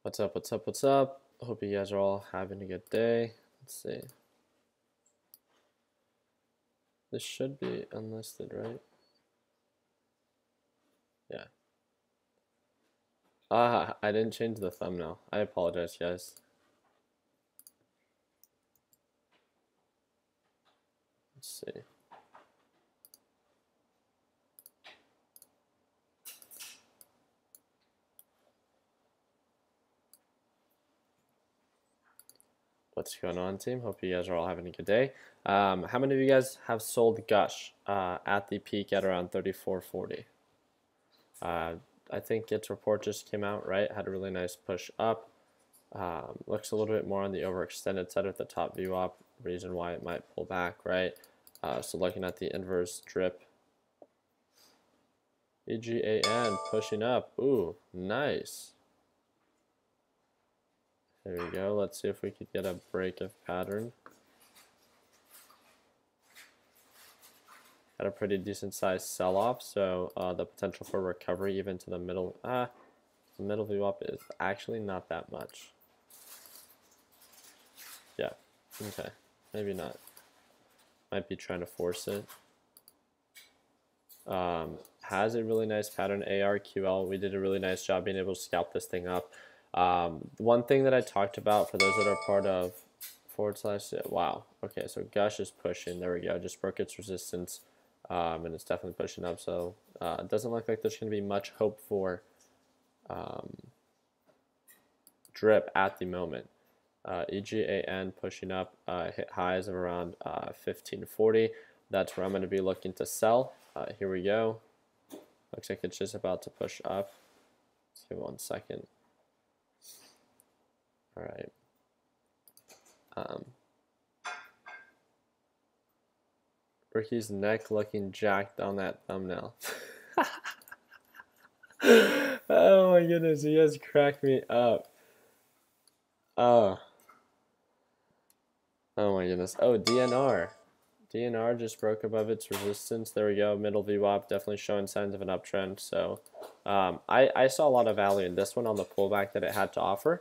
What's up, what's up, what's up? I hope you guys are all having a good day. Let's see. This should be unlisted, right? Yeah. I didn't change the thumbnail. I apologize, guys. Let's see. What's going on, team? Hope you guys are all having a good day. How many of you guys have sold Gush at the peak at around 34.40? I think its report just came out, right? Had a really nice push up. Looks a little bit more on the overextended side with the top VWAP. Reason why it might pull back, right? So looking at the inverse drip. EGAN pushing up. Ooh, nice. There we go. Let's see if we could get a break of pattern. Had a pretty decent sized sell-off, so the potential for recovery even to the middle. The middle VWAP is actually not that much. Yeah, okay, maybe not. Might be trying to force it. Has a really nice pattern, ARQL. We did a really nice job being able to scalp this thing up. One thing that I talked about for those that are part of / wow, okay, so Gush is pushing. There we go, just broke its resistance, and it's definitely pushing up. So it doesn't look like there's going to be much hope for drip at the moment. EGAN pushing up, hit highs of around 1540. That's where I'm going to be looking to sell. Here we go. Looks like it's just about to push up. Let's give it 1 second. All right. Ricky's neck looking jacked on that thumbnail. Oh my goodness, you guys cracked me up. Oh my goodness. Oh, DNR. DNR just broke above its resistance. There we go. Middle VWAP definitely showing signs of an uptrend. So I saw a lot of value in this one on the pullback that it had to offer.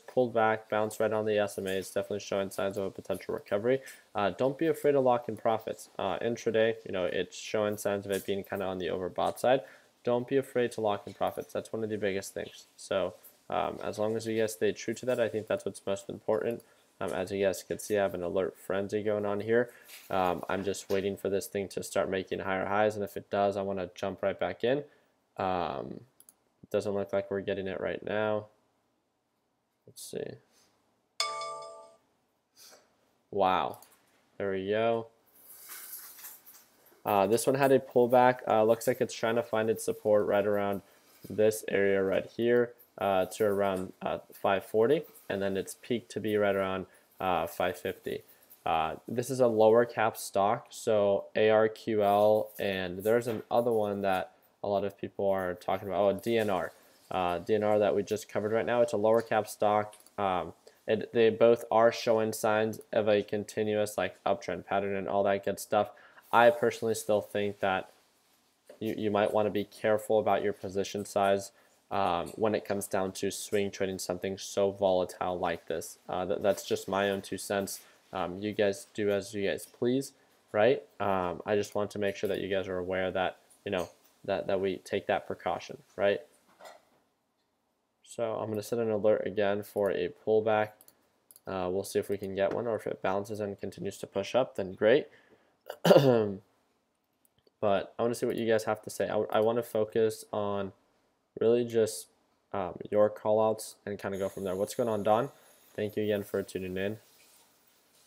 Pulled back, bounced right on the SMA. It's definitely showing signs of a potential recovery. Don't be afraid to lock in profits. Intraday, it's showing signs of it being kind of on the overbought side. Don't be afraid to lock in profits. That's one of the biggest things. So as long as you guys stay true to that, I think that's what's most important. As you guys can see, I have an alert frenzy going on here. I'm just waiting for this thing to start making higher highs, and if it does, I want to jump right back in. It doesn't look like we're getting it right now. Let's see. Wow. There we go. This one had a pullback. Looks like it's trying to find its support right around this area right here to around 540, and then its peak to be right around 550. This is a lower cap stock, so ARQL, and there's another one that a lot of people are talking about. Oh, DNR. DNR that we just covered right now. It's a lower cap stock. They both are showing signs of a continuous uptrend pattern and all that good stuff. I personally still think that you might want to be careful about your position size when it comes down to swing trading something so volatile like this. That's just my own 2 cents. You guys do as you guys please, right? I just want to make sure that you guys are aware that that we take that precaution, right? So I'm going to set an alert again for a pullback. We'll see if we can get one, or if it bounces and continues to push up, then great. But I want to see what you guys have to say. I want to focus on really just your callouts and kind of go from there. What's going on, Don? Thank you again for tuning in.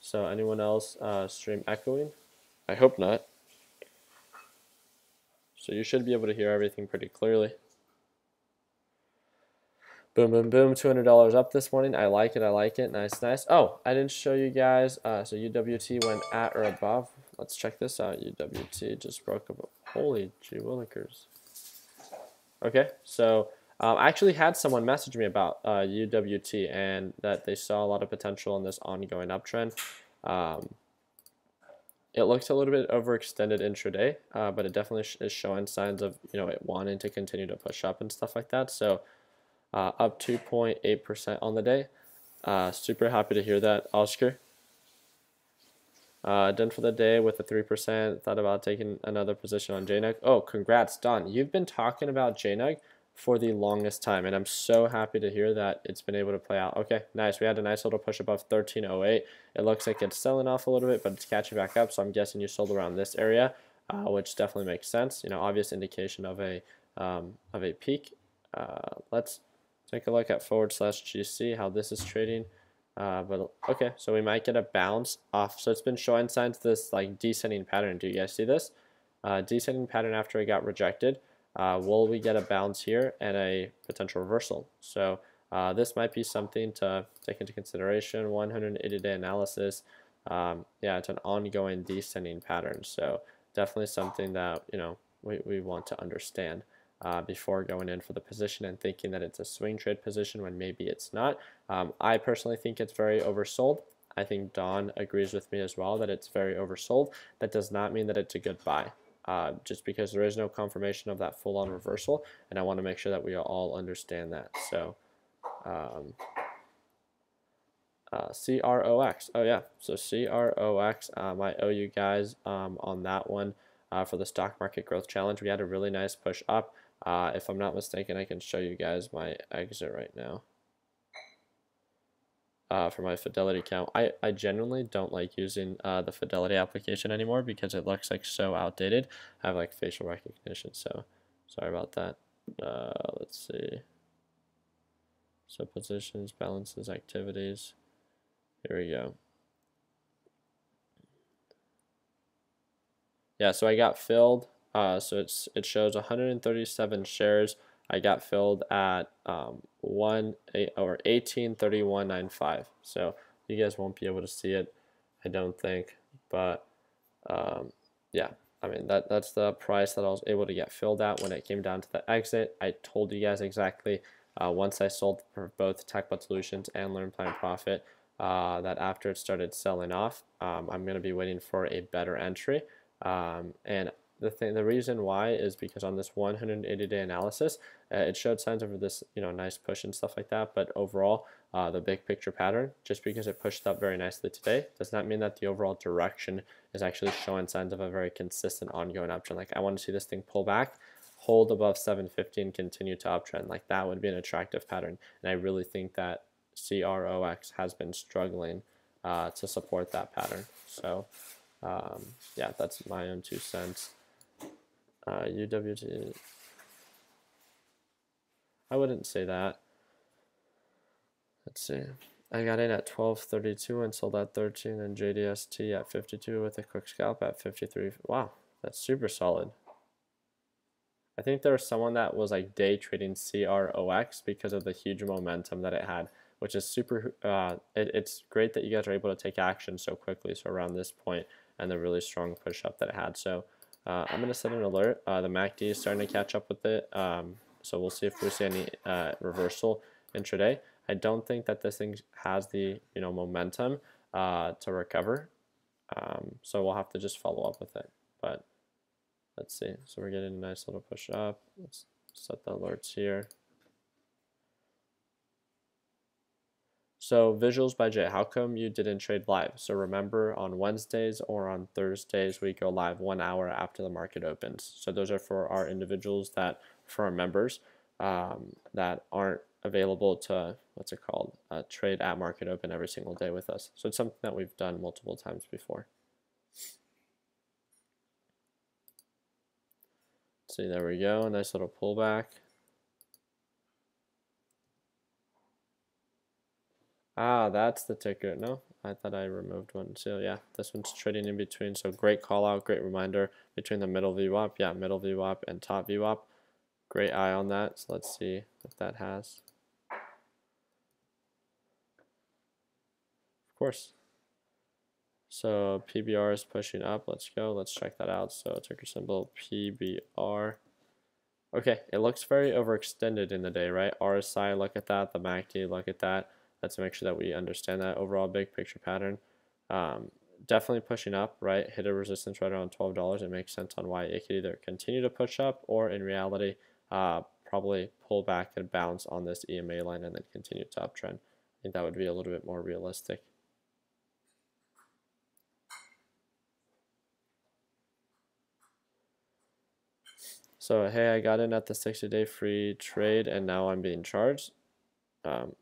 So anyone else stream echoing? I hope not. So you should be able to hear everything pretty clearly. Boom, boom, boom. $200 up this morning. I like it. I like it. Nice, nice. Oh, I didn't show you guys. So UWT went at or above. Let's check this out. UWT just broke up. Holy gee willikers. Okay, so I actually had someone message me about UWT and that they saw a lot of potential in this ongoing uptrend. It looks a little bit overextended intraday, but it definitely is showing signs of it wanting to continue to push up and stuff like that. So up 2.8% on the day. Super happy to hear that, Oscar. Done for the day with a 3%. Thought about taking another position on JNUG. Oh, congrats, Don. You've been talking about JNUG for the longest time, and I'm so happy to hear that it's been able to play out. Okay, nice. We had a nice little push above 1308. It looks like it's selling off a little bit, but it's catching back up, so I'm guessing you sold around this area, which definitely makes sense. You know, obvious indication of a peak. Let's take a look at /GC, how this is trading. But okay, so we might get a bounce off. So it's been showing signs of this like descending pattern. Do you guys see this? Descending pattern after it got rejected. Will we get a bounce here and a potential reversal? So this might be something to take into consideration. 180-day analysis. Yeah, it's an ongoing descending pattern. So definitely something that we want to understand. Before going in for the position and thinking that it's a swing trade position when maybe it's not. I personally think it's very oversold. I think Don agrees with me as well that it's very oversold. That does not mean that it's a good buy, just because there is no confirmation of that full-on reversal, and I want to make sure that we all understand that. So CROX, oh yeah, so CROX, I owe you guys on that one for the stock market growth challenge. We had a really nice push up. If I'm not mistaken, I can show you guys my exit right now for my Fidelity account. I genuinely don't like using the Fidelity application anymore because it looks like so outdated. I have like facial recognition, so sorry about that. Let's see. So positions, balances, activities. Here we go. Yeah, so I got filled. So it shows 137 shares. I got filled at 1831.95. So you guys won't be able to see it, I don't think. But yeah, I mean that's the price that I was able to get filled at when it came down to the exit. I told you guys exactly once I sold for both TechBot Solutions and Learn Plan Profit that after it started selling off, I'm going to be waiting for a better entry. And the reason why is because on this 180-day analysis, it showed signs of this nice push and stuff like that. But overall, the big picture pattern, just because it pushed up very nicely today, does not mean that the overall direction is actually showing signs of a very consistent ongoing uptrend. Like I want to see this thing pull back, hold above 750, and continue to uptrend. Like that would be an attractive pattern. And I really think that CROX has been struggling to support that pattern. So yeah, that's my own 2 cents. UWT, I wouldn't say that. Let's see. I got in at 12.32 and sold at 13, and JDST at 52 with a quick scalp at 53. Wow, that's super solid. I think there was someone that was like day trading CROX because of the huge momentum that it had, which is super. It's great that you guys are able to take action so quickly. So around this point and the really strong push up that it had. So I'm going to set an alert. The MACD is starting to catch up with it. So we'll see if we see any reversal intraday. I don't think that this thing has the momentum to recover. So we'll have to just follow up with it. But let's see. So we're getting a nice little push up. Let's set the alerts here. So visuals by Jay, how come you didn't trade live? So remember, on Wednesdays or on Thursdays, we go live 1 hour after the market opens. So those are for our individuals for our members that aren't available to, trade at market open every single day with us. So it's something that we've done multiple times before. See, there we go, nice little pullback. Ah, that's the ticker. No, I thought I removed one. So yeah, this one's trading in between. So great call out, great reminder between the middle VWAP. Yeah, middle VWAP and top VWAP. Great eye on that. So let's see what that has. Of course. So PBR is pushing up. Let's go. Let's check that out. So ticker symbol PBR. Okay, it looks very overextended in the day, right? RSI, look at that. The MACD, look at that. Let's make sure that we understand that overall big picture pattern. Definitely pushing up, right? Hit a resistance right around $12. It makes sense on why it could either continue to push up or in reality probably pull back and bounce on this EMA line and then continue to uptrend. I think that would be a little bit more realistic. So hey, I got in at the 60-day free trade and now I'm being charged.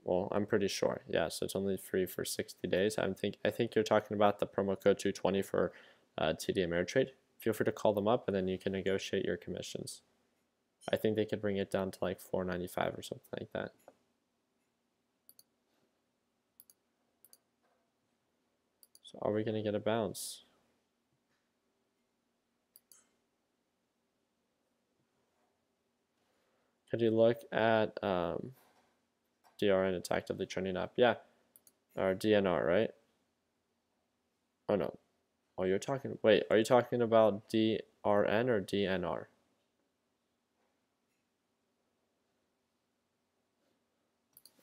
Well, I'm pretty sure. Yeah, so it's only free for 60 days. I think you're talking about the promo code 220 for TD Ameritrade. Feel free to call them up and then you can negotiate your commissions. I think they could bring it down to like $4.95 or something like that. So are we going to get a bounce? Could you look at DRN? It's actively trending up. Yeah, or DNR, right? Oh no. Oh, you're talking. Wait, are you talking about DRN or DNR?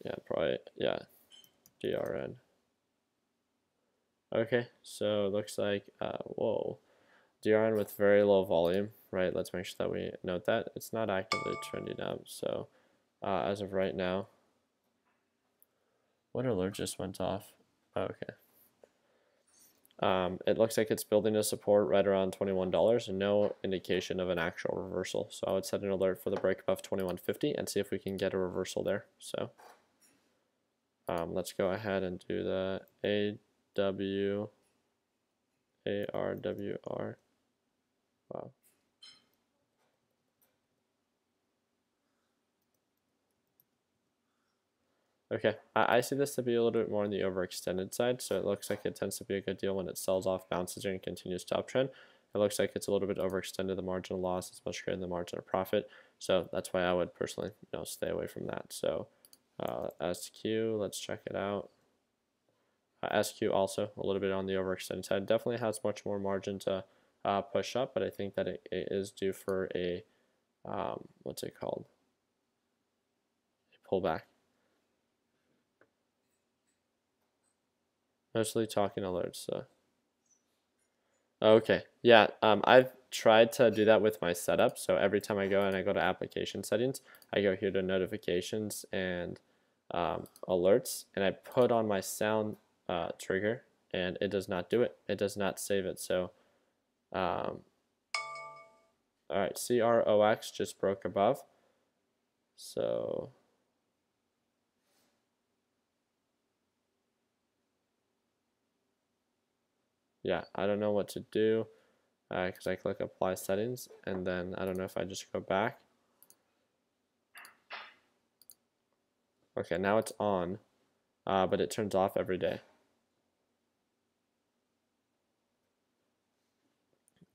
Yeah, probably. Yeah, DRN. Okay, so it looks like whoa, DRN with very low volume, right? Let's make sure that we note that it's not actively trending up. So as of right now, what alert just went off? Oh, okay. It looks like it's building a support right around $21 and no indication of an actual reversal. So I would set an alert for the break above 21.50 and see if we can get a reversal there. So let's go ahead and do the ARWR. Wow. Okay, I see this to be a little bit more on the overextended side, so it looks like it tends to be a good deal when it sells off, bounces and continues to uptrend. It looks like it's a little bit overextended. The margin of loss is much greater than the margin of profit, so that's why I would personally, stay away from that. So SQ, let's check it out. SQ also a little bit on the overextended side. Definitely has much more margin to push up, but I think that it is due for a what's it called? A pullback. Mostly talking alerts. So. Okay, yeah, I've tried to do that with my setup. So every time I go and I go to application settings, I go here to notifications and alerts, and I put on my sound trigger, and it does not do it. It does not save it. So, all right, CROX just broke above. So. Yeah, I don't know what to do because I click apply settings and then I don't know if I just go back. Okay, now it's on, but it turns off every day.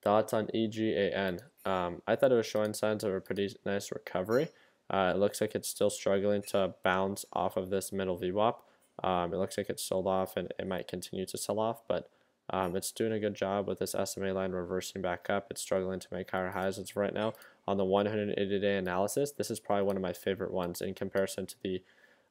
Thoughts on EGAN? I thought it was showing signs of a pretty nice recovery. It looks like it's still struggling to bounce off of this middle VWAP. It looks like it's sold off and it might continue to sell off, but it's doing a good job with this SMA line reversing back up. It's struggling to make higher highs as of right now. On the 180-day analysis, this is probably one of my favorite ones in comparison to the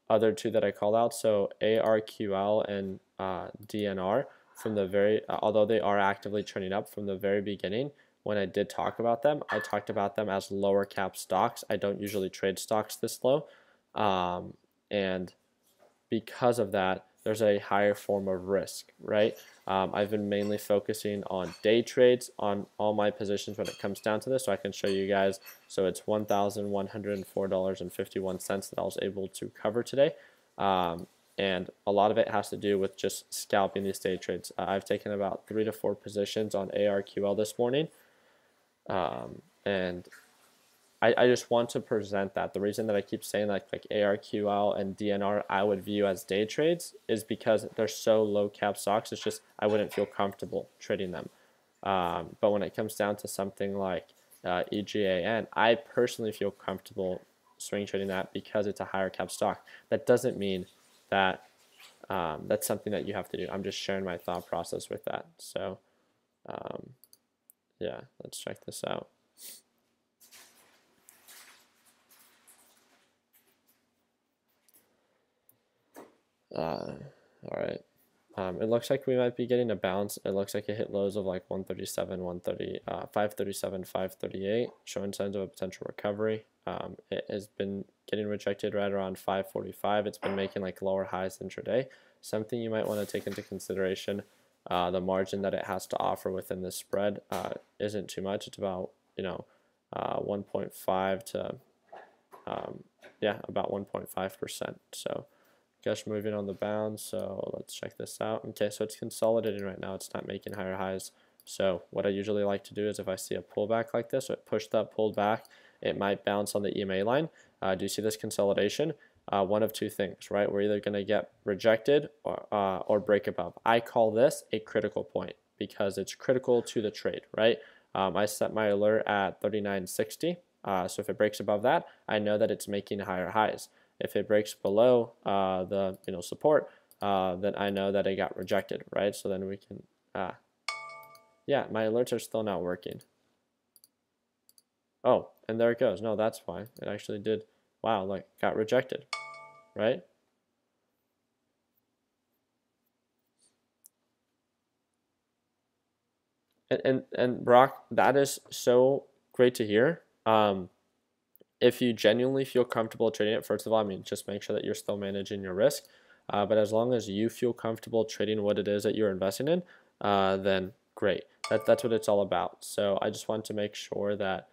other two that I called out. So ARQL and DNR from the very, although they are actively trending up from the very beginning, when I did talk about them, I talked about them as lower cap stocks. I don't usually trade stocks this low. And because of that, there's a higher form of risk, right? I've been mainly focusing on day trades on all my positions when it comes down to this, so I can show you guys. So it's $1,104.51 that I was able to cover today. And a lot of it has to do with just scalping these day trades. I've taken about 3 to 4 positions on ARQL this morning. And I just want to present that. The reason that I keep saying like ARQL and DNR I would view as day trades is because they're so low cap stocks. It's just I wouldn't feel comfortable trading them. But when it comes down to something like EGAN, I personally feel comfortable swing trading that because it's a higher cap stock. That doesn't mean that that's something that you have to do. I'm just sharing my thought process with that. So yeah, let's check this out. All right. It looks like we might be getting a bounce. It looks like it hit lows of like 137, 130, 537, 538, showing signs of a potential recovery. It has been getting rejected right around 545. It's been making like lower highs intraday. Something you might want to take into consideration, the margin that it has to offer within this spread isn't too much. It's about 1.5 to about 1.5%. So guess moving on the bounds, so let's check this out. Okay, so it's consolidating right now. It's not making higher highs. So what I usually like to do is if I see a pullback like this, or it pushed up, pulled back, it might bounce on the EMA line. Do you see this consolidation? One of two things, right? We're either going to get rejected or break above. I call this a critical point because it's critical to the trade, right? I set my alert at 39.60. So if it breaks above that, I know that it's making higher highs. If it breaks below the support, then I know that it got rejected, right? So then we can, yeah, my alerts are still not working. Oh, and there it goes. No, that's fine. It actually did. Wow, like got rejected, right? And Brock, that is so great to hear. If you genuinely feel comfortable trading it, first of all, I mean, just make sure that you're still managing your risk. But as long as you feel comfortable trading what it is that you're investing in, then great. That's what it's all about. So I just want to make sure that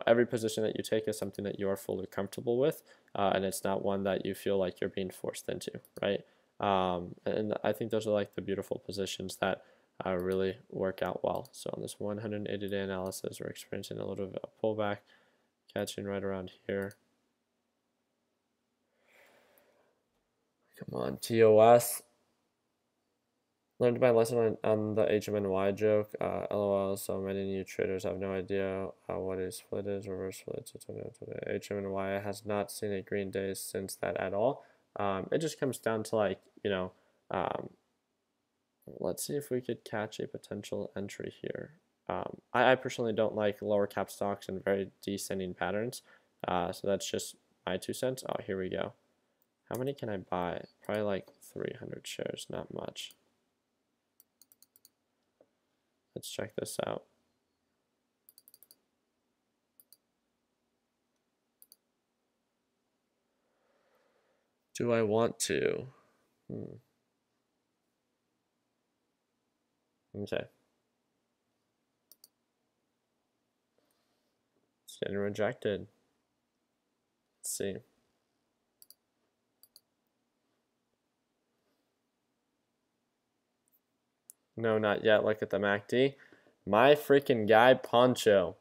every position that you take is something that you are fully comfortable with, and it's not one that you feel like you're being forced into, right? And I think those are like the beautiful positions that really work out well. So on this 180-day analysis, we're experiencing a little bit of a pullback, catching right around here. Come on, TOS. Learned my lesson on the HMNY joke. LOL, so many new traders have no idea what a split is, reverse split. HMNY has not seen a green day since that at all. It just comes down to like, let's see if we could catch a potential entry here. I personally don't like lower cap stocks and very descending patterns. So that's just my 2 cents. Oh, here we go. How many can I buy? Probably like 300 shares, not much. Let's check this out. Do I want to? Okay. It's getting rejected. Let's see. No, not yet. Look at the MACD. My freaking guy, Poncho.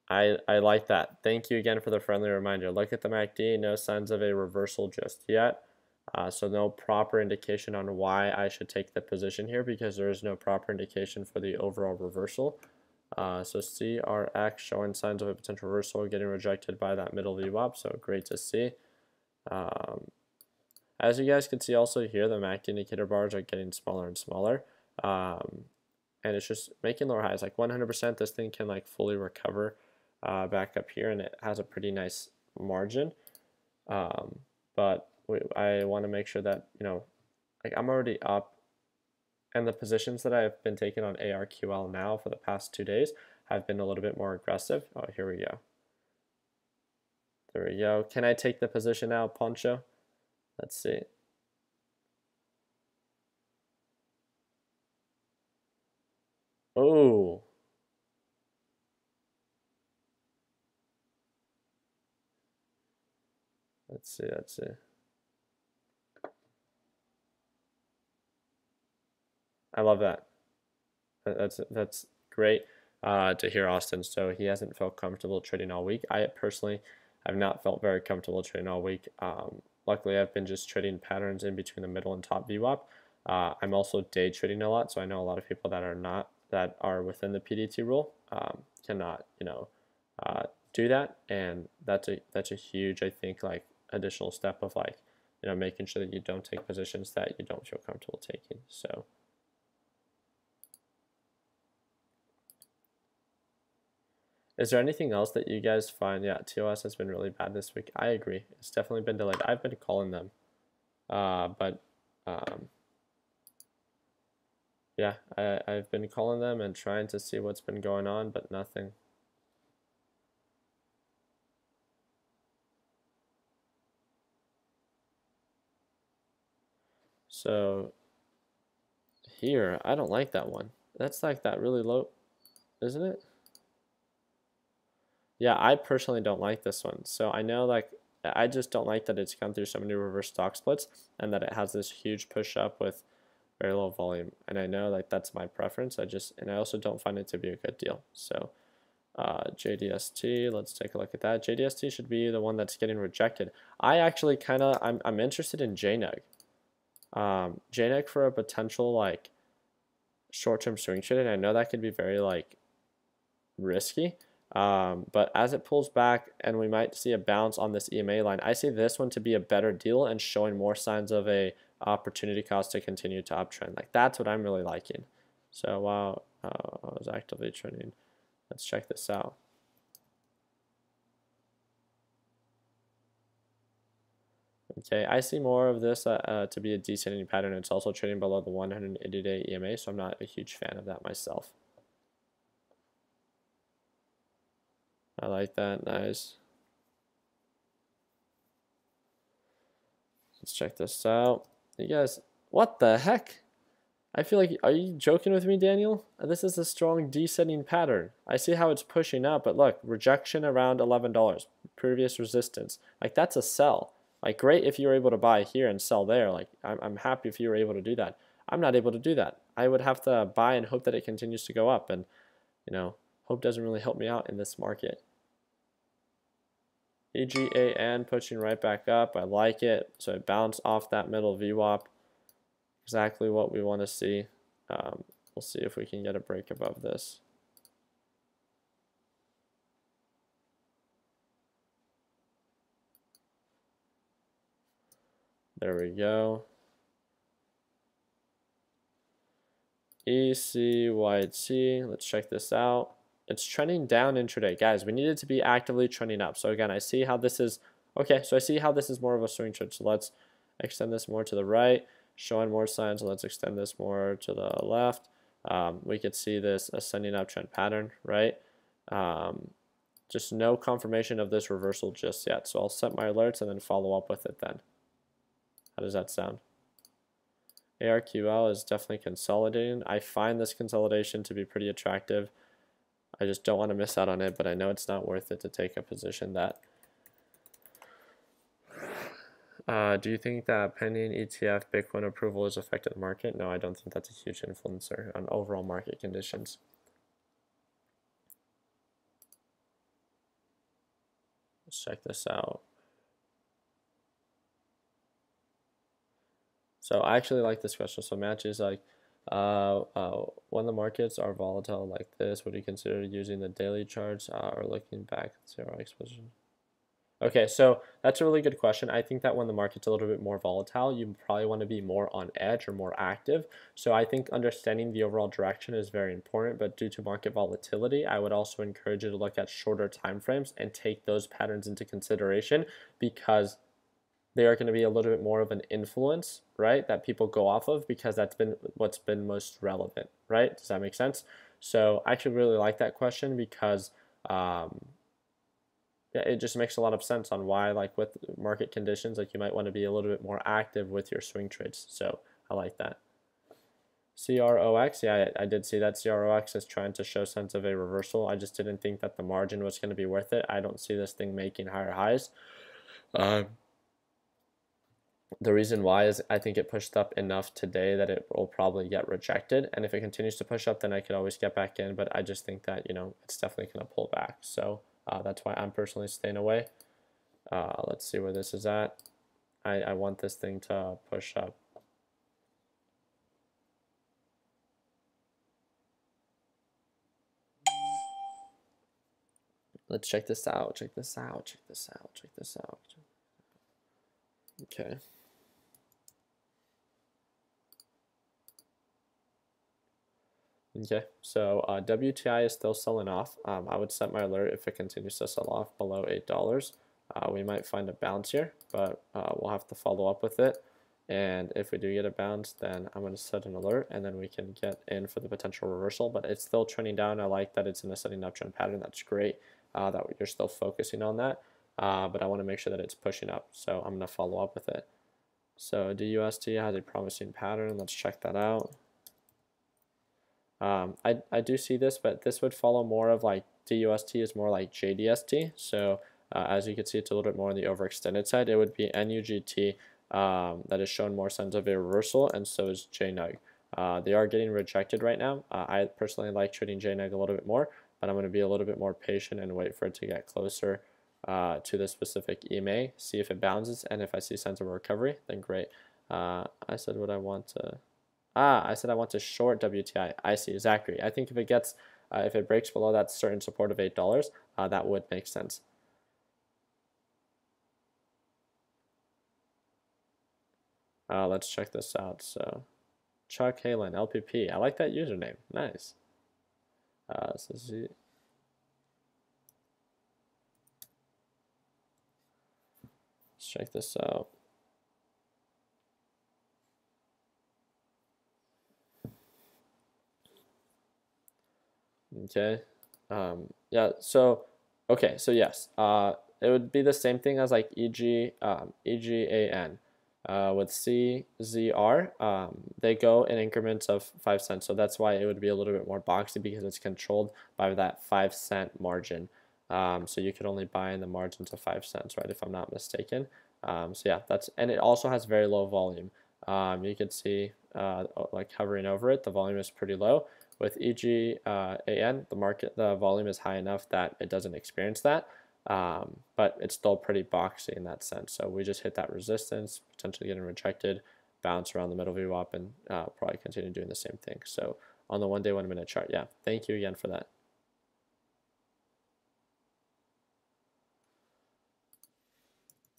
I like that. Thank you again for the friendly reminder. Look at the MACD. No signs of a reversal just yet. So no proper indication on why I should take the position here because there is no proper indication for the overall reversal. So CRX showing signs of a potential reversal, getting rejected by that middle VWAP. So great to see. As you guys can see also here, the MACD indicator bars are getting smaller and smaller. And it's just making lower highs. Like 100%, this thing can like fully recover back up here, and it has a pretty nice margin. But I want to make sure that, like I'm already up, and the positions that I've been taking on ARQL now for the past 2 days have been a little bit more aggressive. Oh, here we go. There we go. Can I take the position now, Poncho? Let's see. Oh. Let's see. I love that. That's great to hear, Austin. So he hasn't felt comfortable trading all week. I personally have not felt very comfortable trading all week. Luckily, I've been just trading patterns in between the middle and top VWAP. I'm also day trading a lot, so I know a lot of people that are within the PDT rule cannot do that, and that's a huge, I think, like additional step of like making sure that you don't take positions that you don't feel comfortable taking. So. Is there anything else that you guys find? Yeah, TOS has been really bad this week. I agree. It's definitely been delayed. I've been calling them. But yeah, I've been calling them and trying to see what's been going on, but nothing. So here, I don't like that one. That's like that really low, isn't it? Yeah, I personally don't like this one. So I know like I just don't like that it's gone through so many reverse stock splits and that it has this huge push up with very low volume. And I know like that's my preference. And I also don't find it to be a good deal. So JDST, let's take a look at that. JDST should be the one that's getting rejected. I actually I'm interested in JNEG. JNEG for a potential like short-term swing trade, and I know that could be very like risky. But as it pulls back and we might see a bounce on this EMA line, I see this one to be a better deal and showing more signs of a opportunity cost to continue to uptrend. Like that's what I'm really liking. So while I was actively trending, let's check this out. Okay, I see more of this to be a descending pattern. It's also trading below the 180-day EMA, so I'm not a huge fan of that myself. I like that, nice. Let's check this out. You guys, what the heck? I feel like, are you joking with me, Daniel? This is a strong descending pattern. I see how it's pushing up, but look, rejection around $11, previous resistance. Like that's a sell. Like great if you were able to buy here and sell there. Like I'm happy if you were able to do that. I'm not able to do that. I would have to buy and hope that it continues to go up, and you know, hope doesn't really help me out in this market. EGAN pushing right back up. I like it. So it bounced off that middle VWAP. Exactly what we want to see. We'll see if we can get a break above this. There we go. ECYT, let's check this out. It's trending down intraday. Guys, we need it to be actively trending up. So again, I see how this is, okay, so I see how this is more of a swing trade. So let's extend this more to the right, showing more signs. Let's extend this more to the left. We could see this ascending uptrend pattern, right? Just no confirmation of this reversal just yet. So I'll set my alerts and then follow up with it then. How does that sound? ARQL is definitely consolidating. I find this consolidation to be pretty attractive. I just don't want to miss out on it, but I know it's not worth it to take a position that. Do you think that pending ETF Bitcoin approval has affected the market? No, I don't think that's a huge influencer on overall market conditions. Let's check this out. So I actually like this question. So Match is like, when the markets are volatile like this, would you consider using the daily charts or looking back at zero exposition? Okay, so that's a really good question. I think that when the market's a little bit more volatile, you probably want to be more on edge or more active. So I think understanding the overall direction is very important, but due to market volatility, I would also encourage you to look at shorter time frames and take those patterns into consideration, because they are going to be a little bit more of an influence, right, that people go off of, because that's been what's been most relevant, right? Does that make sense? So I actually really like that question because yeah, it just makes a lot of sense on why, like with market conditions, like you might want to be a little bit more active with your swing trades. So I like that. CROX, yeah, I did see that. CROX is trying to show signs of a reversal. I just didn't think that the margin was going to be worth it. I don't see this thing making higher highs. The reason why is I think it pushed up enough today that it will probably get rejected. And if it continues to push up, then I could always get back in. But I just think that, you know, it's definitely going to pull back. So that's why I'm personally staying away. Let's see where this is at. I want this thing to push up. Let's check this out. Check this out. Check this out. Check this out. Okay. Okay, so WTI is still selling off. I would set my alert if it continues to sell off below $8. We might find a bounce here, but we'll have to follow up with it. And if we do get a bounce, then I'm going to set an alert, and then we can get in for the potential reversal. But it's still trending down. I like that it's in a setting uptrend pattern. That's great that you're still focusing on that. But I want to make sure that it's pushing up. So I'm going to follow up with it. So DUST has a promising pattern. Let's check that out. I do see this, but this would follow more of like DUST is more like JDST. So as you can see, it's a little bit more on the overextended side. It would be NUGT that has shown more signs of a reversal, and so is JNUG. They are getting rejected right now. I personally like trading JNUG a little bit more, but I'm going to be a little bit more patient and wait for it to get closer to the specific EMA, see if it bounces, and if I see signs of a recovery, then great. I said what I want to. I said I want to short WTI. I see, Zachary. I think if it gets, if it breaks below that certain support of $8, that would make sense. Let's check this out. So, Chuck Halen, LPP. I like that username. Nice. So Z. Let's check this out. Okay. Yeah. So, okay. So yes. It would be the same thing as like EGAN. With CZR, they go in increments of 5 cents. So that's why it would be a little bit more boxy, because it's controlled by that 5-cent margin. So you could only buy in the margins of 5 cents, right? If I'm not mistaken. So yeah, and it also has very low volume. You can see like hovering over it, the volume is pretty low. With EGAN, the volume is high enough that it doesn't experience that. But it's still pretty boxy in that sense. So we just hit that resistance, potentially getting rejected, bounce around the middle VWAP, and probably continue doing the same thing. So on the 1 day, 1 minute chart, yeah, thank you again for that.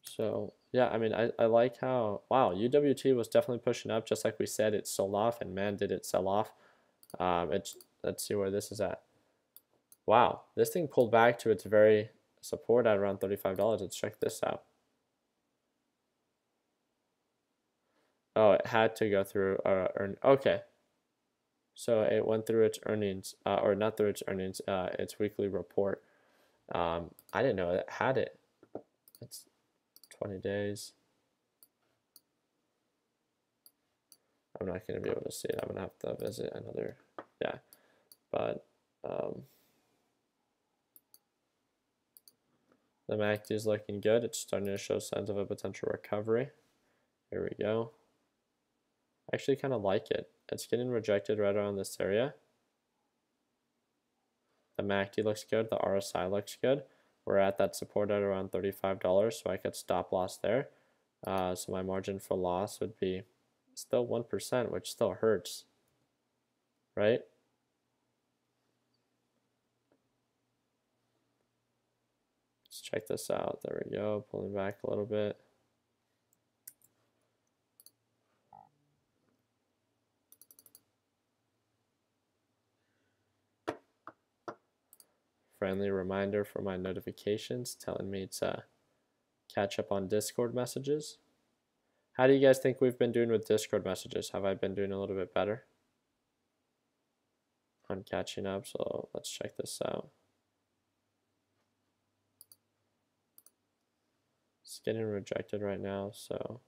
So yeah, I mean, I like how, wow, UWT was definitely pushing up, just like we said. It sold off, and man, did it sell off. Let's see where this is at. Wow, this thing pulled back to its very support at around $35. Let's check this out. Oh, it had to go through okay. So it went through its earnings, or not through its earnings, its weekly report. I didn't know it had it. It's 20 days. I'm not going to be able to see it. I'm going to have to visit another, yeah. But the MACD is looking good. It's starting to show signs of a potential recovery. Here we go. I actually kind of like it. It's getting rejected right around this area. The MACD looks good. The RSI looks good. We're at that support at around $35, so I could stop loss there. So my margin for loss would be still 1%, which still hurts, right? Let's check this out. There we go. Pulling back a little bit. Friendly reminder for my notifications telling me to catch up on Discord messages. How do you guys think we've been doing with Discord messages? Have I been doing a little bit better on catching up? So let's check this out. It's getting rejected right now, so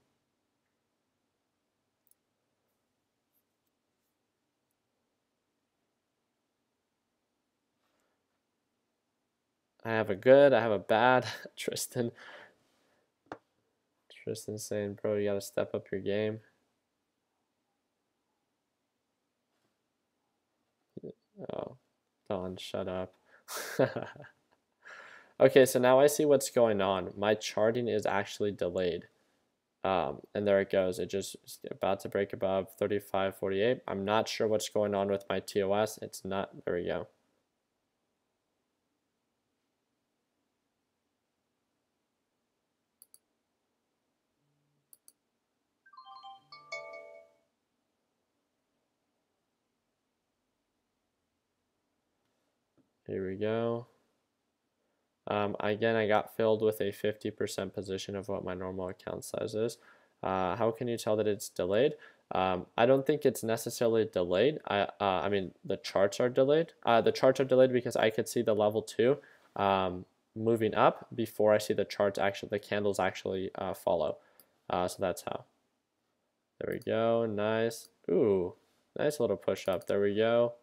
I have a good, I have a bad. Tristan saying, bro, you gotta step up your game. Oh, Don, shut up. Okay, so now I see what's going on. My charting is actually delayed. And there it goes. It just is about to break above 35.48. I'm not sure what's going on with my TOS. It's not, there we go. Here we go. Again, I got filled with a 50% position of what my normal account size is. How can you tell that it's delayed? I don't think it's necessarily delayed. I mean, the charts are delayed. The charts are delayed because I could see the level 2 moving up before I see the charts actually, the candles actually follow. So that's how. There we go. Nice. Ooh, nice little push up. There we go.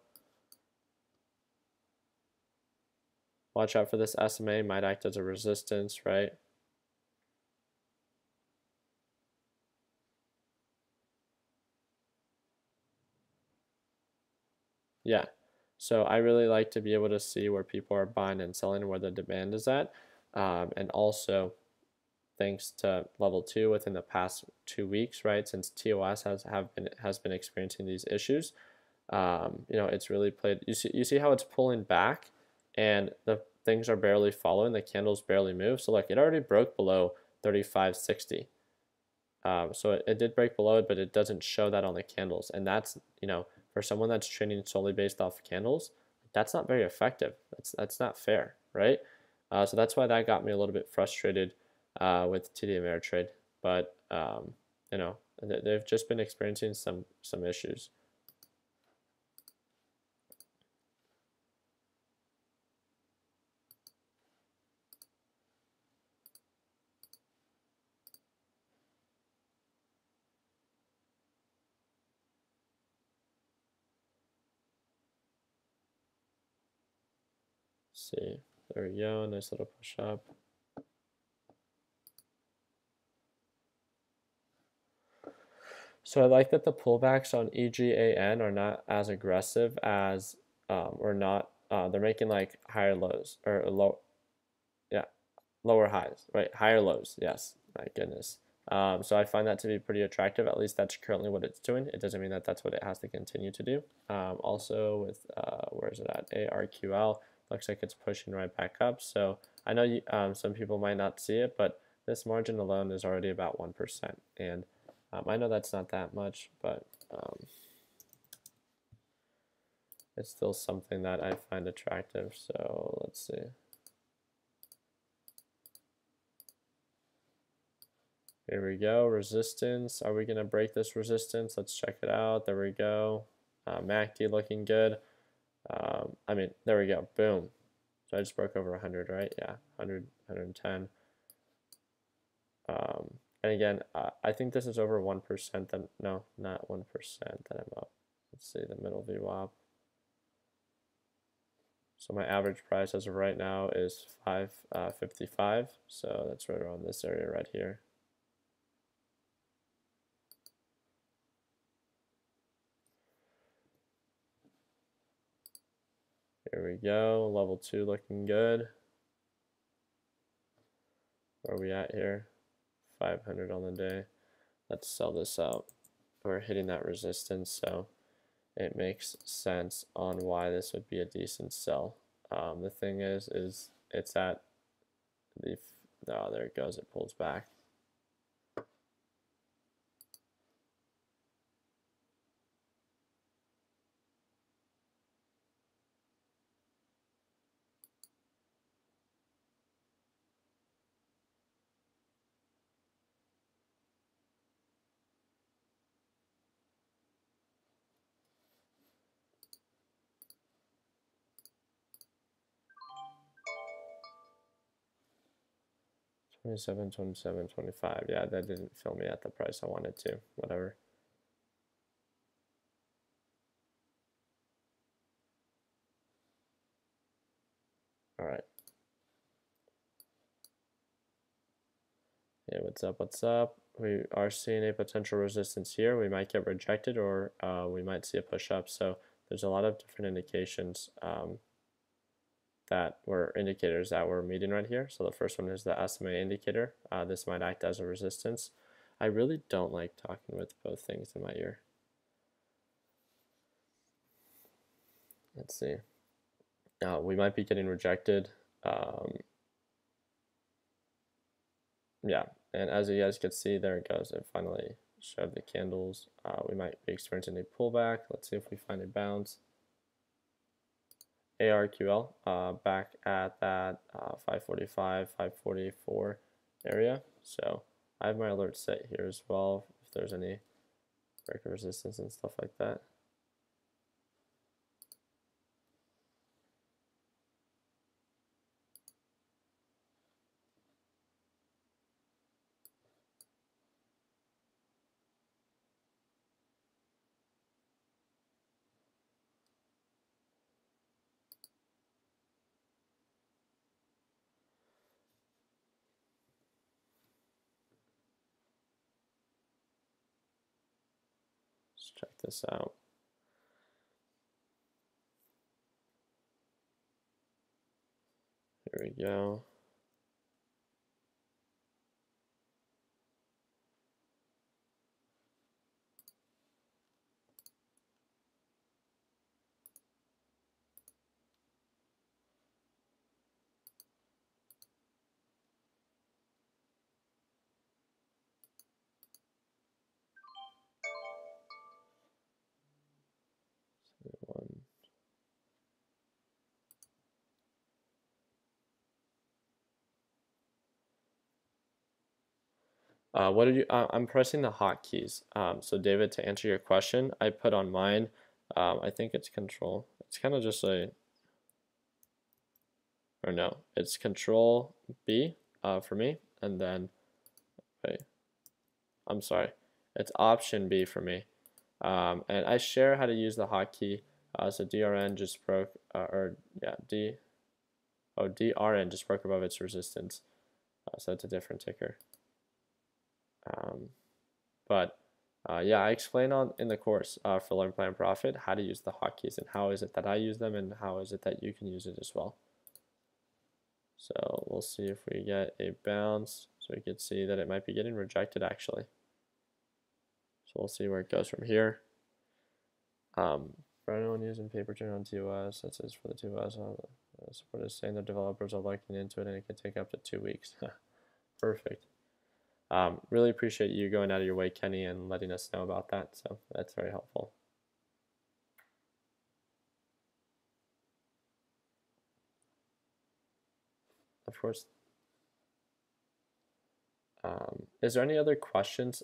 Watch out for this SMA. Might act as a resistance, right? Yeah. So I really like to be able to see where people are buying and selling, where the demand is at. And also, thanks to level 2 within the past 2 weeks, right? Since TOS has been experiencing these issues, you know, it's really played. You see how it's pulling back, and the things are barely following. The candles barely move. So like it already broke below 35.60. So it did break below it, but it doesn't show that on the candles, and that's, you know, for someone that's trading solely based off candles, that's not very effective. That's not fair, right? So that's why that got me a little bit frustrated with TD Ameritrade, but you know, they've just been experiencing some issues. Let's see, there we go, nice little push up. So I like that the pullbacks on EGAN are not as aggressive as, or not, they're making like higher lows or low, yeah, lower highs, right? Higher lows, yes, my goodness. So I find that to be pretty attractive. At least that's currently what it's doing. It doesn't mean that that's what it has to continue to do. Also with, where is it at? ARQL, looks like it's pushing right back up. So I know you, some people might not see it, but this margin alone is already about 1%. And I know that's not that much, but it's still something that I find attractive. So let's see. Here we go, resistance. Are we going to break this resistance? Let's check it out. There we go. MACD looking good. I mean, there we go. Boom. So I just broke over 100, right? Yeah, 100, 110. And again, I think this is over 1%. Then no, not 1% that I'm up. Let's see the middle VWAP. So my average price as of right now is 555. So that's right around this area right here. Here we go, level 2 looking good. Where are we at here? 500 on the day. Let's sell this out. We're hitting that resistance, so it makes sense on why this would be a decent sell. The thing is it's at the, oh, there it goes, it pulls back. $27, $27, $25. Yeah, that didn't fill me at the price I wanted to. Whatever. All right. Hey, what's up? What's up? We are seeing a potential resistance here. We might get rejected, or we might see a push up. So there's a lot of different indications that were indicators that we're meeting right here. So the first one is the SMA indicator. This might act as a resistance. I really don't like talking with both things in my ear. Let's see. We might be getting rejected. Yeah, and as you guys can see, there it goes. It finally showed the candles. We might be experiencing a pullback. Let's see if we find a bounce. ARQL back at that 545, 544 area. So I have my alert set here as well if there's any break of resistance and stuff like that. Let's check this out. Here we go. What did you? I'm pressing the hotkeys. So David, to answer your question, I put on mine. I think it's control. It's kind of just a, or no, it's control B for me, and then wait, I'm sorry, it's option B for me. And I share how to use the hotkey. So DRN just broke, or yeah, DRN just broke above its resistance. So it's a different ticker. But yeah, I explain in the course for Learn Plan Profit how to use the hotkeys and how is it that I use them and how is it that you can use it as well. So we'll see if we get a bounce. So we can see that it might be getting rejected actually. So we'll see where it goes from here. For anyone using paper turn on TOS, that says for the TOS, support is saying the developers are looking into it and it can take up to 2 weeks. Perfect. Really appreciate you going out of your way, Kenny, and letting us know about that. So that's very helpful. Of course. Is there any other questions?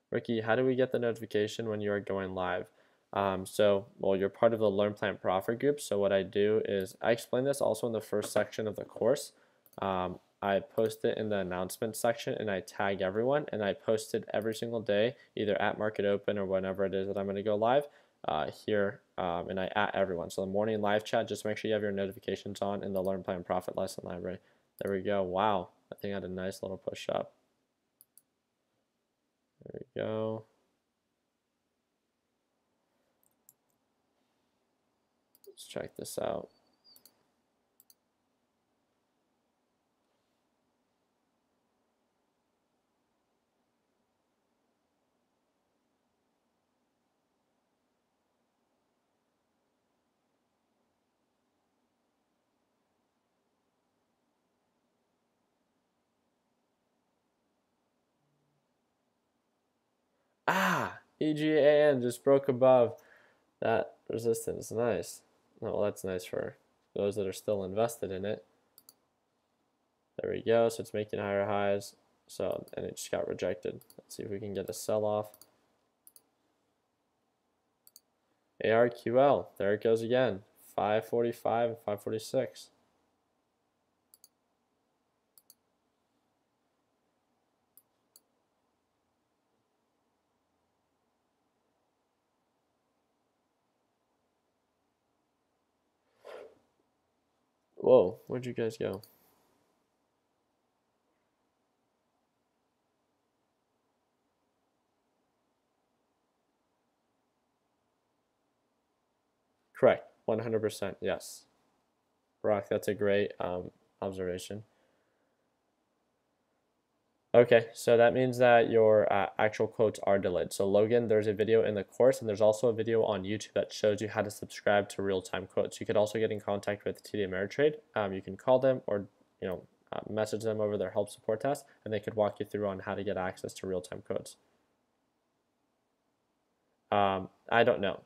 Ricky, how do we get the notification when you are going live? Well, you're part of the Learn Plan Profit group. So what I do is I explain this also in the first section of the course. I post it in the announcement section and I tag everyone and I post it every single day, either at market open or whenever it is that I'm going to go live here, and I at everyone. So the morning live chat, just make sure you have your notifications on in the Learn Plan Profit lesson library. There we go. Wow, that thing had a nice little push up. There we go. Let's check this out. Ah, EGAN just broke above that resistance. Nice. Oh, well, that's nice for those that are still invested in it. There we go. So it's making higher highs. So, and it just got rejected. Let's see if we can get a sell-off. ARQL, there it goes again. 545 and 546. Whoa, where'd you guys go? Correct, 100%, yes. Brock, that's a great observation. Okay, so that means that your actual quotes are delayed. So Logan, there's a video in the course and there's also a video on YouTube that shows you how to subscribe to real-time quotes. You could also get in contact with TD Ameritrade. You can call them or message them over their help support desk and they could walk you through on how to get access to real-time quotes. I don't know.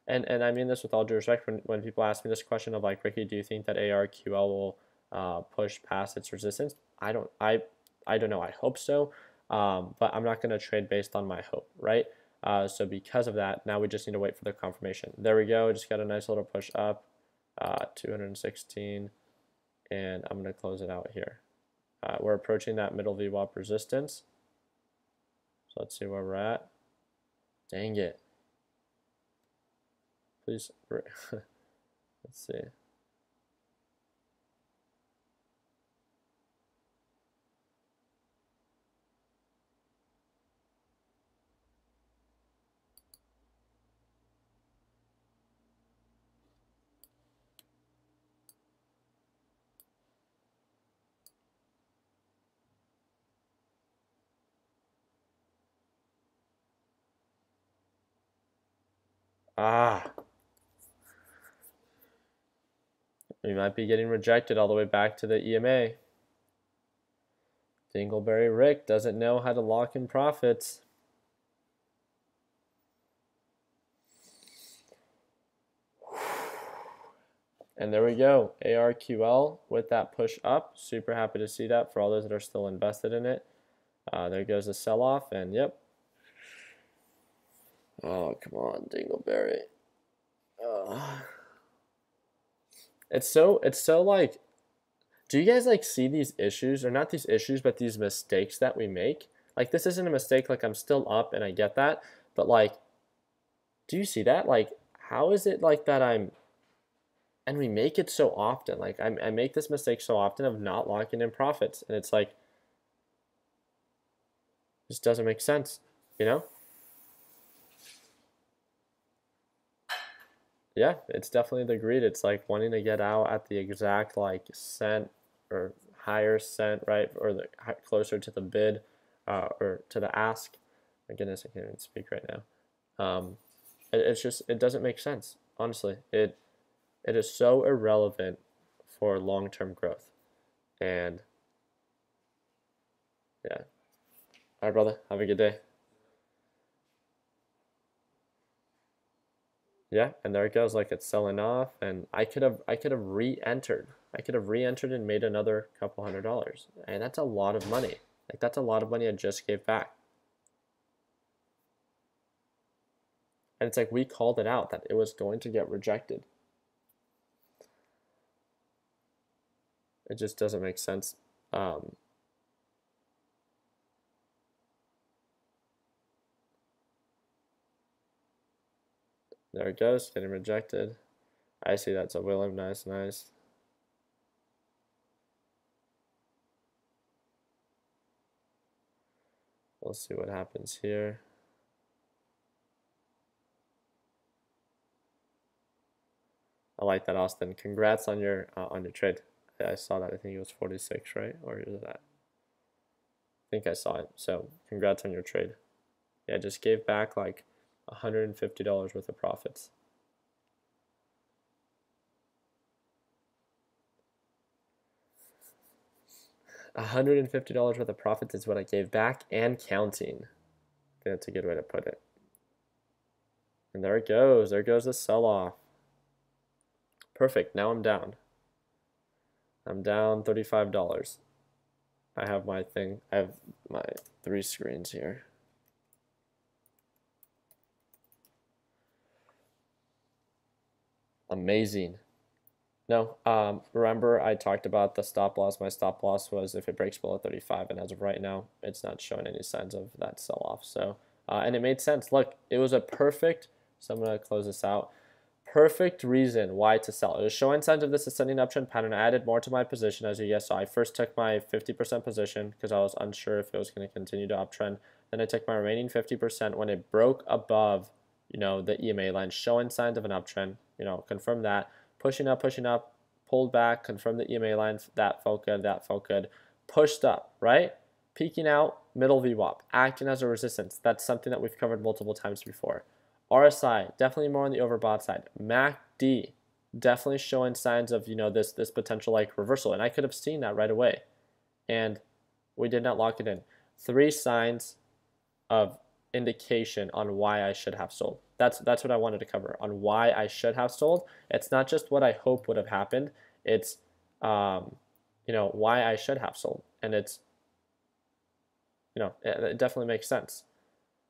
And I mean this with all due respect, when people ask me this question of like, Ricky, do you think that ARQL will push past its resistance. I don't know. I hope so, but I'm not going to trade based on my hope, right? So because of that, now we just need to wait for the confirmation. There we go. Just got a nice little push up, 216, and I'm going to close it out here. We're approaching that middle VWAP resistance. So let's see where we're at. Dang it. Please. Let's see. We might be getting rejected all the way back to the EMA. Dingleberry Rick doesn't know how to lock in profits. And there we go, ARQL with that push up. Super happy to see that for all those that are still invested in it. There goes the sell-off, and yep. Oh, come on, Dingleberry. It's so like, do you guys like see these issues, or not these issues, but these mistakes that we make? Like, this isn't a mistake, like I'm still up and I get that, but like, do you see that? Like, how is it like that and we make it so often. Like, I make this mistake so often of not locking in profits, and it's like, just doesn't make sense, you know? Yeah, it's definitely the greed. It's like wanting to get out at the exact like cent or higher cent, right? Or the closer to the bid, or to the ask. My goodness, I can't even speak right now. It's just, it doesn't make sense. Honestly, it is so irrelevant for long-term growth. And yeah. All right, brother. Have a good day. Yeah, and there it goes, like it's selling off, and I could have re-entered. I could have re-entered and made another couple $100. And that's a lot of money. Like, that's a lot of money I just gave back. And it's like we called it out that it was going to get rejected. It just doesn't make sense. There it goes, getting rejected. I see that's a Willem, nice. We'll see what happens here. I like that, Austin. Congrats on your trade. I saw that. I think it was 46, right? Or is that? I think I saw it. So congrats on your trade. Yeah, I just gave back like $150 worth of profits. $150 worth of profits is what I gave back and counting. I think that's a good way to put it. And there it goes. There goes the sell-off. Perfect. Now I'm down. I'm down $35. I have my thing. I have my 3 screens here. Amazing. No, remember I talked about the stop loss. My stop loss was if it breaks below 35, and as of right now, it's not showing any signs of that sell-off. So, and it made sense. Look, it was a perfect, so I'm going to close this out. Perfect reason why to sell. It was showing signs of this ascending uptrend pattern. I added more to my position, as you guys saw. I first took my 50% position because I was unsure if it was going to continue to uptrend. Then I took my remaining 50% when it broke above, you know, the EMA line, showing signs of an uptrend. You know, confirm that. Pushing up, pulled back, confirmed the EMA line, that felt good, pushed up, right? Peaking out, middle VWAP, acting as a resistance. That's something that we've covered multiple times before. RSI, definitely more on the overbought side. MACD, definitely showing signs of, you know, this potential like reversal, and I could have seen that right away, and we did not lock it in. 3 signs of indication on why I should have sold. That's what I wanted to cover, on why I should have sold. It's not just what I hope would have happened. It's why I should have sold. And it's, it definitely makes sense.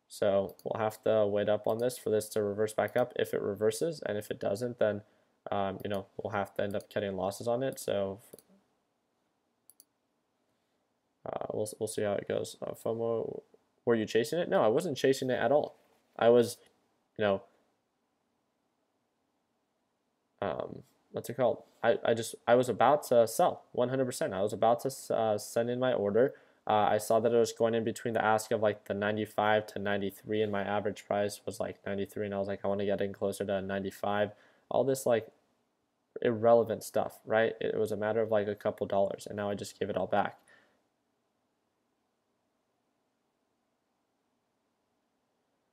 So we'll have to wait up on this for this to reverse back up if it reverses, and if it doesn't, then we'll have to end up cutting losses on it. So we'll see how it goes. FOMO, were you chasing it? No, I wasn't chasing it at all. I was, what's it called? I was about to sell 100%. I was about to send in my order. I saw that it was going in between the ask of like the 95 to 93, and my average price was like 93, and I was like, I want to get in closer to 95. All this like irrelevant stuff, right? It was a matter of like a couple dollars, and now I just gave it all back.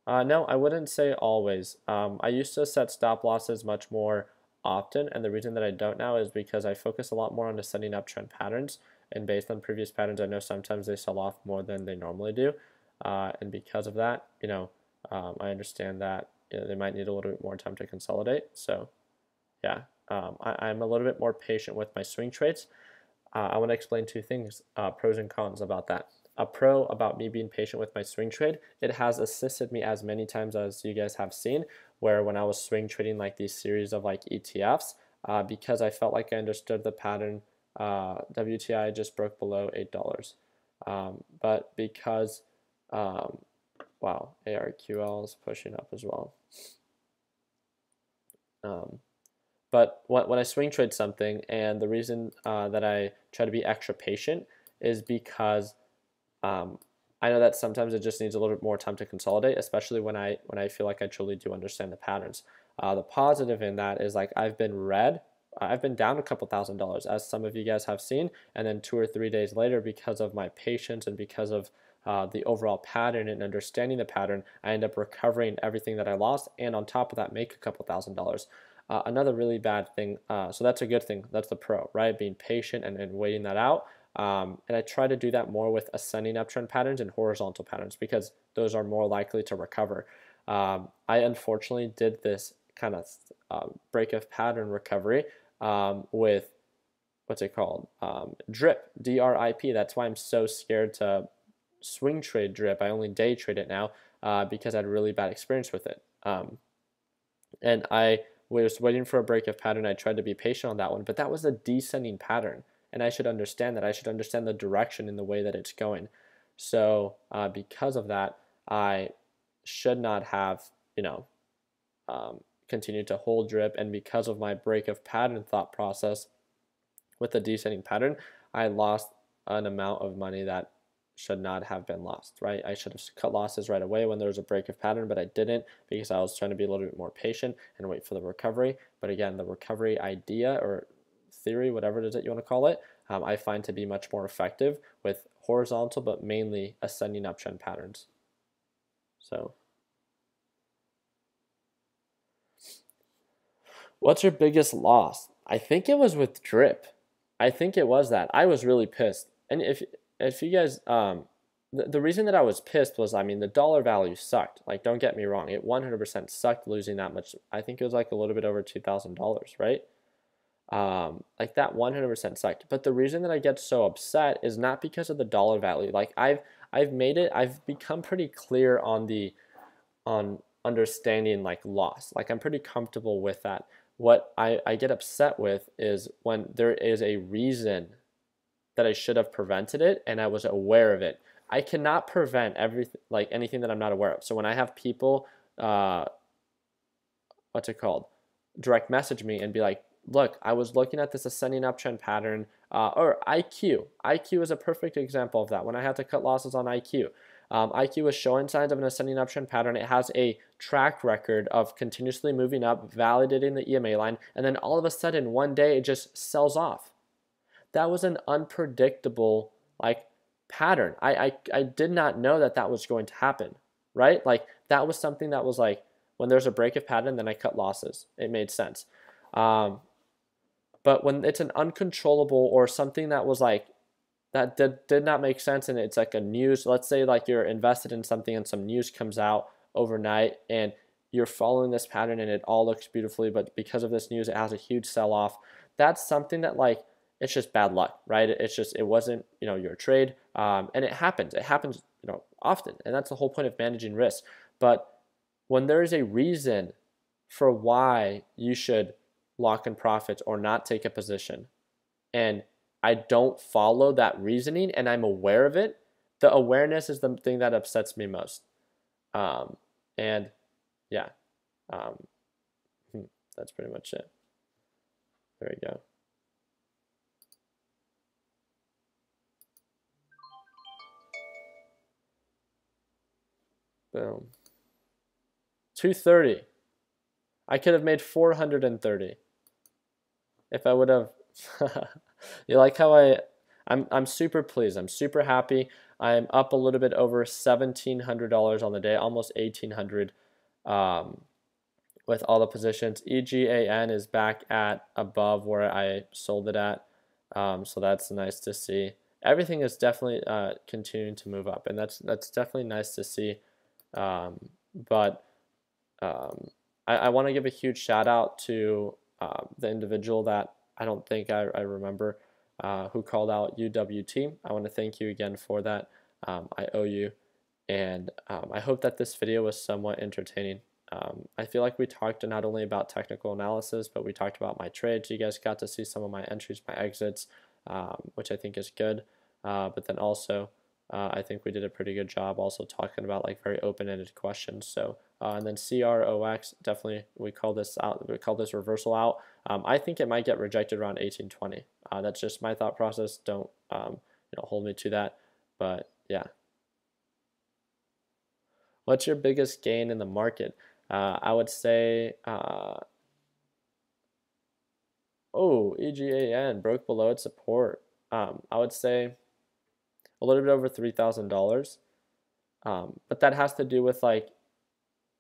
No, I wouldn't say always. I used to set stop losses much more often, and the reason that I don't now is because I focus a lot more on the setting up trend patterns, and based on previous patterns, I know sometimes they sell off more than they normally do, and because of that, I understand that they might need a little bit more time to consolidate. So, yeah, I'm a little bit more patient with my swing trades. I want to explain two things, pros and cons about that. A pro about me being patient with my swing trade, it has assisted me as many times as you guys have seen, where when I was swing trading like these series of like ETFs, because I felt like I understood the pattern, WTI just broke below $8. But because, wow, ARQL is pushing up as well. But when I swing trade something, and the reason that I try to be extra patient is because I know that sometimes it just needs a little bit more time to consolidate, especially when I feel like I truly do understand the patterns. The positive in that is like I've been down a couple $1,000s, as some of you guys have seen, and then 2 or 3 days later, because of my patience and because of the overall pattern and understanding the pattern, I end up recovering everything that I lost, and on top of that, make a couple $1,000s. Another really bad thing, so that's a good thing, that's the pro, right? Being patient and waiting that out. And I try to do that more with ascending uptrend patterns and horizontal patterns because those are more likely to recover. I unfortunately did this kind of break of pattern recovery with, what's it called? DRIP, DRIP. That's why I'm so scared to swing trade DRIP. I only day trade it now because I had a really bad experience with it. And I was waiting for a break of pattern. I tried to be patient on that one, but that was a descending pattern. And I should understand that. I should understand the direction in the way that it's going. So because of that, I should not have, continued to hold drip. And because of my break of pattern thought process with the descending pattern, I lost an amount of money that should not have been lost, right? I should have cut losses right away when there was a break of pattern, but I didn't because I was trying to be a little bit more patient and wait for the recovery. But again, the recovery idea or theory, whatever it is that you want to call it, I find to be much more effective with horizontal but mainly ascending uptrend patterns. So, what's your biggest loss? I think it was with drip. I think it was that. I was really pissed. And if you guys the reason that I was pissed was, I mean, the dollar value sucked. Like, don't get me wrong, it 100% sucked losing that much. I think it was like a little bit over $2,000, right? Like that 100% sucked. But the reason that I get so upset is not because of the dollar value. Like I've become pretty clear on understanding like loss. Like I'm pretty comfortable with that. What I get upset with is when there is a reason that I should have prevented it and I was aware of it. I cannot prevent everything, like anything that I'm not aware of. So when I have people, what's it called, direct message me and be like, look, I was looking at this ascending uptrend pattern, or IQ. IQ is a perfect example of that. When I had to cut losses on IQ, IQ was showing signs of an ascending uptrend pattern. It has a track record of continuously moving up, validating the EMA line, and then all of a sudden, one day, it just sells off. That was an unpredictable like pattern. I did not know that that was going to happen, right? Like that was something that was like, when there's a break of pattern, then I cut losses. It made sense. But when it's an uncontrollable or something that was like, that did not make sense, and it's like a news, let's say like you're invested in something and some news comes out overnight and you're following this pattern and it all looks beautifully, but because of this news, it has a huge sell-off. That's something that like, it's just bad luck, right? It's just, it wasn't, your trade. And it happens, often. And that's the whole point of managing risk. But when there is a reason for why you should lock in profits or not take a position, and I don't follow that reasoning and I'm aware of it, the awareness is the thing that upsets me most. And yeah, um, that's pretty much it. There we go. Boom. 230. I could have made 430 if I would have. You like how I'm super pleased. I'm super happy. I'm up a little bit over $1,700 on the day, almost $1,800 with all the positions. EGAN is back at above where I sold it at, so that's nice to see. Everything is definitely continuing to move up, and that's definitely nice to see. But I want to give a huge shout out to the individual that I don't think I remember who called out UWT. I want to thank you again for that. I owe you, and I hope that this video was somewhat entertaining. I feel like we talked not only about technical analysis, but we talked about my trades. You guys got to see some of my entries, my exits, which I think is good. But then also, I think we did a pretty good job also talking about like very open-ended questions. So and then CROX, definitely we call this out. We call this reversal out. I think it might get rejected around 1820. That's just my thought process. Don't hold me to that. But yeah. What's your biggest gain in the market? I would say, EGAN broke below its support. I would say a little bit over $3,000. But that has to do with like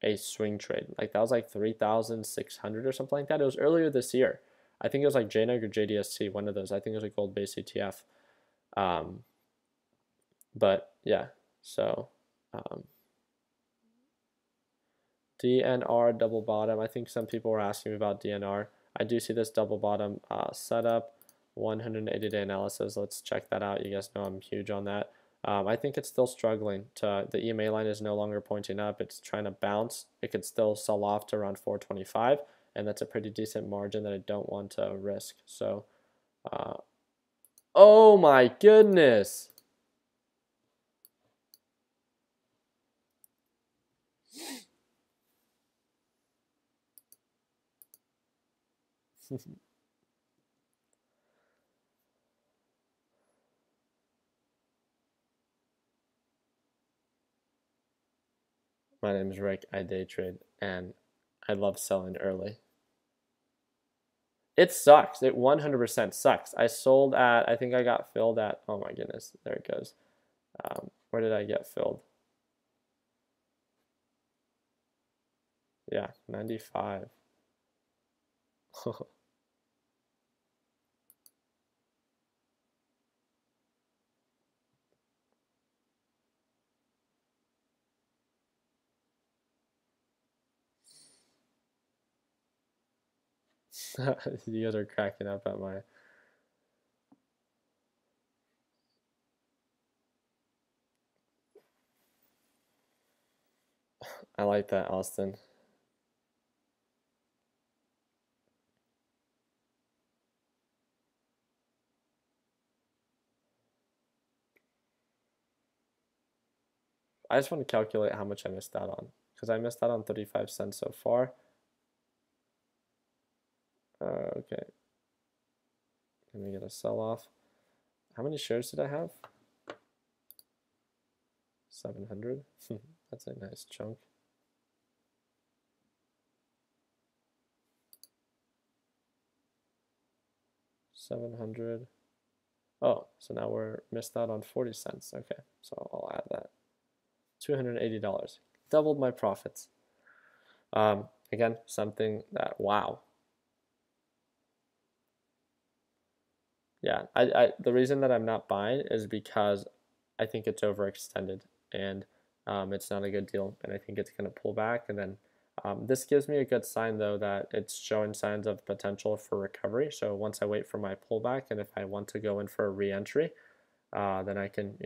a swing trade. Like that was like 3,600 or something like that. It was earlier this year. I think it was like JNEG or JDSC, one of those. I think it was a gold-based ETF. But yeah, so DNR double bottom. I think some people were asking me about DNR. I do see this double bottom setup, 180-day analysis. Let's check that out. You guys know I'm huge on that. I think it's still struggling. The EMA line is no longer pointing up. It's trying to bounce. It could still sell off to around 425, and that's a pretty decent margin that I don't want to risk. So, oh my goodness. My name is Rick. I day trade, and I love selling early. It sucks. It 100% sucks. I sold at, I think I got filled at, oh my goodness, there it goes. Where did I get filled? Yeah, 95. You guys are cracking up at my. I like that, Austin. I just want to calculate how much I missed out on, because I missed out on 35 cents so far. Okay. Let me get a sell off. How many shares did I have? 700. That's a nice chunk. $700. Oh, so now we're missed out on 40 cents. Okay, so I'll add that. $280. Doubled my profits. Again, something that, wow. Yeah, the reason that I'm not buying is because I think it's overextended and it's not a good deal, and I think it's going to pull back, and then This gives me a good sign though that it's showing signs of potential for recovery. So once I wait for my pullback, and if I want to go in for a re-entry, then I can,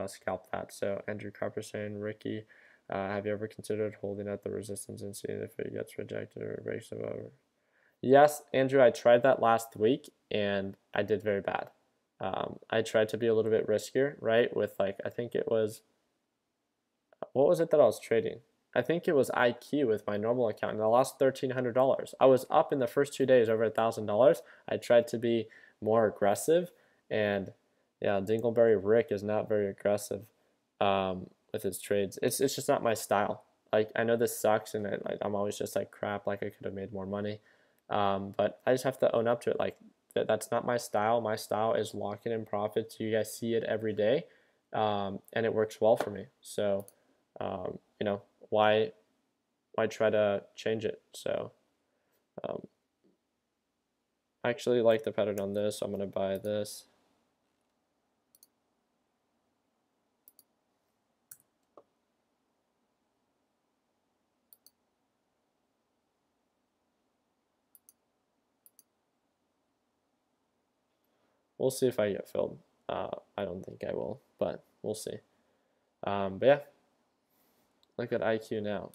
scalp that. So Andrew Carper saying, Ricky, have you ever considered holding at the resistance and seeing if it gets rejected or breaks above? Yes, Andrew, I tried that last week and I did very bad. I tried to be a little bit riskier, right? With like, I think it was, what was it that I was trading? I think it was IQ with my normal account, and I lost $1,300. I was up in the first 2 days over $1,000. I tried to be more aggressive, and yeah, Dingleberry Rick is not very aggressive with his trades. It's just not my style. Like I know this sucks, and I'm always just like crap. Like I could have made more money, but I just have to own up to it. Like that's not my style. My style is locking in profits. You guys see it every day, and it works well for me. So um, you know, why try to change it? So um, I actually like the pattern on this, so I'm gonna buy this. We'll see if I get filled. I don't think I will, but we'll see. But yeah, look at IQ now.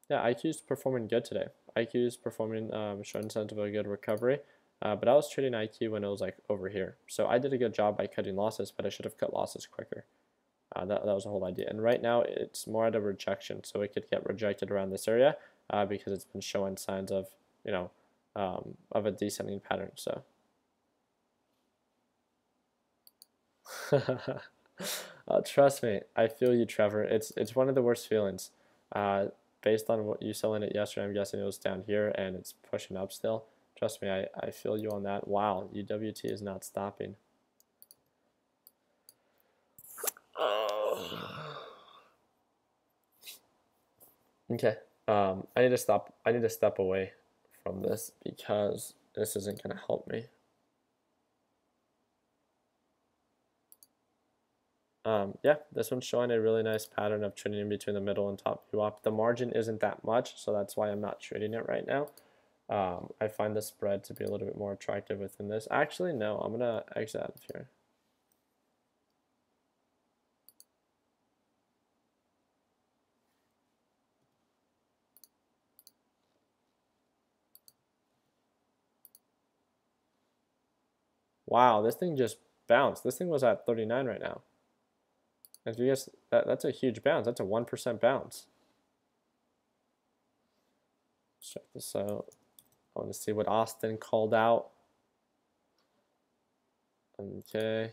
Yeah, IQ is performing good today. IQ is performing, showing signs of a good recovery. But I was trading IQ when it was like over here. So I did a good job by cutting losses, but I should have cut losses quicker. That was the whole idea. And right now it's more at a rejection, so it could get rejected around this area because it's been showing signs of, of a descending pattern. So. Trust me, I feel you, Trevor. It's one of the worst feelings. Based on what you selling it yesterday, I'm guessing it was down here and it's pushing up still. Trust me, I feel you on that. Wow, UWT is not stopping. Okay. I need to stop. I need to step away from this because this isn't gonna help me. Yeah, this one's showing a really nice pattern of trading in between the middle and top VWAP. The margin isn't that much, so that's why I'm not trading it right now. I find the spread to be a little bit more attractive within this. Actually, no, I'm gonna exit out of here. Wow, this thing just bounced. This thing was at 39 right now. If you guys, that's a huge bounce. That's a 1% bounce. Check this out. I want to see what Austin called out. Okay.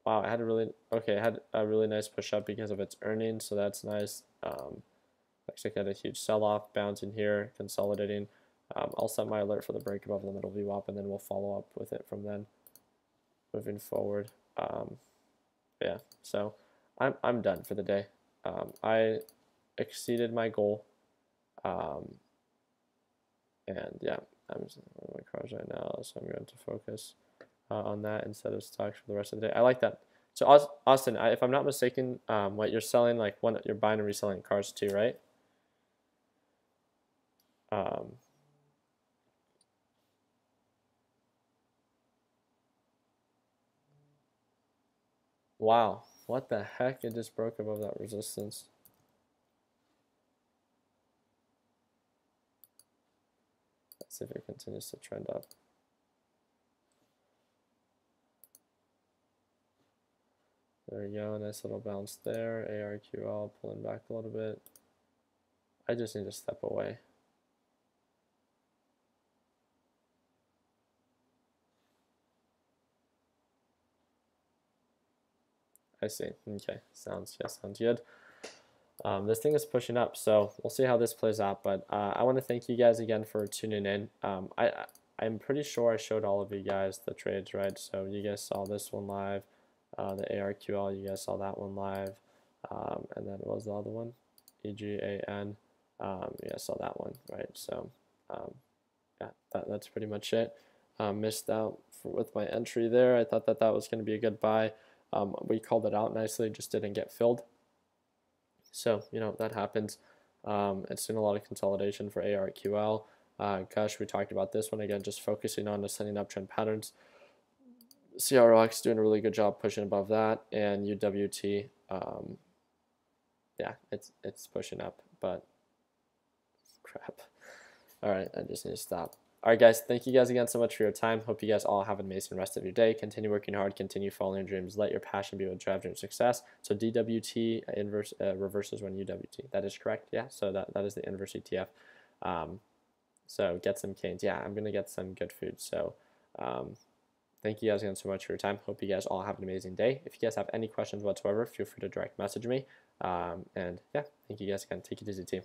Wow, it had a really nice push up because of its earnings, so that's nice. Looks like it had a huge sell-off, bouncing here, consolidating. I'll set my alert for the break above the middle VWAP, and then we'll follow up with it from then, moving forward. Yeah, so I'm done for the day. I exceeded my goal, and yeah, I'm just on my cars right now, so I'm going to focus on that instead of stocks for the rest of the day. I like that. So Austin, if I'm not mistaken, what you're selling, like you're buying and reselling cars too, right? Wow, what the heck? It just broke above that resistance. Let's see if it continues to trend up. There we go, nice little bounce there. ARQL pulling back a little bit. I just need to step away. I see. Okay, sounds good. This thing is pushing up, so we'll see how this plays out. But I want to thank you guys again for tuning in. I'm pretty sure I showed all of you guys the trades, right? So you guys saw this one live, the ARQL, you guys saw that one live, and then what was the other one? EGAN, you guys saw that one, right? So yeah, that's pretty much it. Missed out with my entry there. I thought that was going to be a good buy. We called it out nicely, just didn't get filled. So, that happens. It's seen a lot of consolidation for ARQL. Gush, we talked about this one again, just focusing on the setting up trend patterns. CROX doing a really good job pushing above that, and UWT, yeah, it's pushing up, but crap. All right, I just need to stop. All right, guys, thank you guys again so much for your time. Hope you guys all have an amazing rest of your day. Continue working hard, continue following your dreams. Let your passion be what drives your success. So DWT reverses when UWT. That is correct, yeah? So that is the inverse ETF. So get some canes. Yeah, I'm going to get some good food. So thank you guys again so much for your time. Hope you guys all have an amazing day. If you guys have any questions whatsoever, feel free to direct message me. And yeah, thank you guys again. Take it easy, team.